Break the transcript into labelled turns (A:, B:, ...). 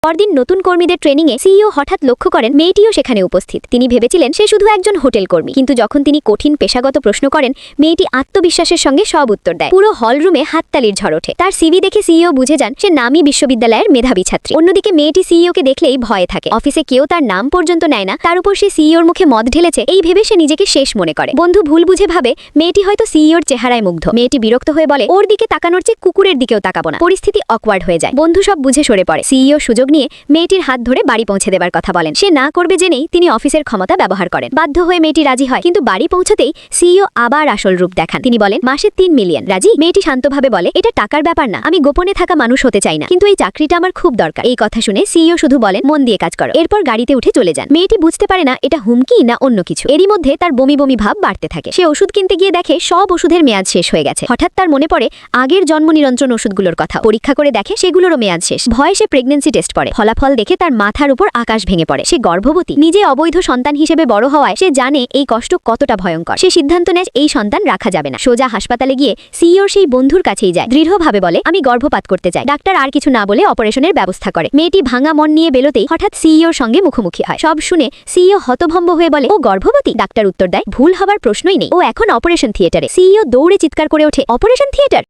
A: পরদিন নতুন কর্মীদের ট্রেনিংয়ে সিইও হঠাৎ লক্ষ্য করেন মেয়েটিও সেখানে উপস্থিত। তিনি ভেবেছিলেন সে শুধু একজন হোটেল কর্মী, কিন্তু যখন তিনি কঠিন পেশাগত প্রশ্ন করেন, মেয়েটি আত্মবিশ্বাসের সঙ্গে সব উত্তর দেয়। পুরো হলরুমে হাততালির ঝড় ওঠে। তার সিভি দেখে সিইও বুঝে যান সে নামী বিশ্ববিদ্যালয়ের মেধাবী ছাত্রী। অন্যদিকে মেয়েটি সিইওকে দেখলেই ভয়ে থাকে। অফিসে কেউ তার নাম পর্যন্ত নেয় না, তার উপর সে সিইওর মুখে মদ ঢেলেছে এই ভেবে সে নিজেকে শেষ মনে করে। বন্ধু ভুল বুঝে ভাবে মেয়েটি হয়তো সিইওর চেহারায় মুগ্ধ। মেয়েটি বিরক্ত হয়ে বলে, ওর দিকে তাকানোর চেয়ে কুকুরের দিকেও তাকাবো না। পরিস্থিতি অকওয়ার্ড হয়ে যায়। বন্ধু সব বুঝে সরে পড়ে। সিইও সুযোগ নিয়ে মেয়েটির হাত ধরে বাড়ি পৌঁছে দেবার কথা বলেন। সে না করবে জেনেই তিনি অফিসের ক্ষমতা ব্যবহার করেন। বাধ্য হয়ে মেয়েটি রাজি হয়, কিন্তু বাড়ি পৌঁছতেই সিইও আবার আসল রূপ দেখান। তিনি বলেন, মাসে 3 মিলিয়ন। রাজি? মেয়েটি শান্তভাবে বলে, এটা টাকার ব্যাপার না, আমি গোপনে থাকা মানুষ হতে চাই না, কিন্তু এই চাকরিটা আমার খুব দরকার। এই কথা শুনে সিইও শুধু বলেন, মন দিয়ে কাজ করো। এরপর গাড়িতে উঠে চলে যান। মেয়েটি বুঝতে পারে না এটা হুমকি না অন্য কিছু। এরই মধ্যে তার বমি বমি ভাব বাড়তে থাকে। সে ওষুধ কিনতে গিয়ে দেখে সব ওষুধের মেয়াদ শেষ হয়ে গেছে। হঠাৎ তার মনে পড়ে আগের জন্ম নিয়ন্ত্রণ ওষুধগুলোর কথা। পরীক্ষা করে দেখে সেগুলোরও মেয়াদ শেষ। ভয়ে সে প্রেগন্যান্সি টেস্ট করে। ফলাফল দেখে তার মাথার উপর আকাশ ভেঙে পড়ে। সে গর্ভবতী। নিজে অবৈধ সন্তান হিসেবে বড় হওয়ায় সে জানে এই কষ্ট কতটা ভয়ঙ্কর। সে সিদ্ধান্ত নেয় এই সন্তান রাখা যাবে না। সোজা হাসপাতালে গিয়ে সিইওর সেই বন্ধুর কাছেই যায়। দৃঢ়ভাবে বলে, আমি গর্ভপাত করতে চাই। ডাক্তার আর কিছু না বলে অপারেশনের ব্যবস্থা করে। মেয়েটি ভাঙা মন নিয়ে বেরোতেই হঠাৎ সিইওর সঙ্গে মুখোমুখি হয়। সব শুনে সিইও হতভম্ব হয়ে বলে, ও গর্ভবতী? ডাক্তার উত্তর দেয়, ভুল হবার প্রশ্নই নেই, ও এখন অপারেশন থিয়েটারে। সিইও দৌড়ে চিৎকার করে ওঠে, অপারেশন থিয়েটার?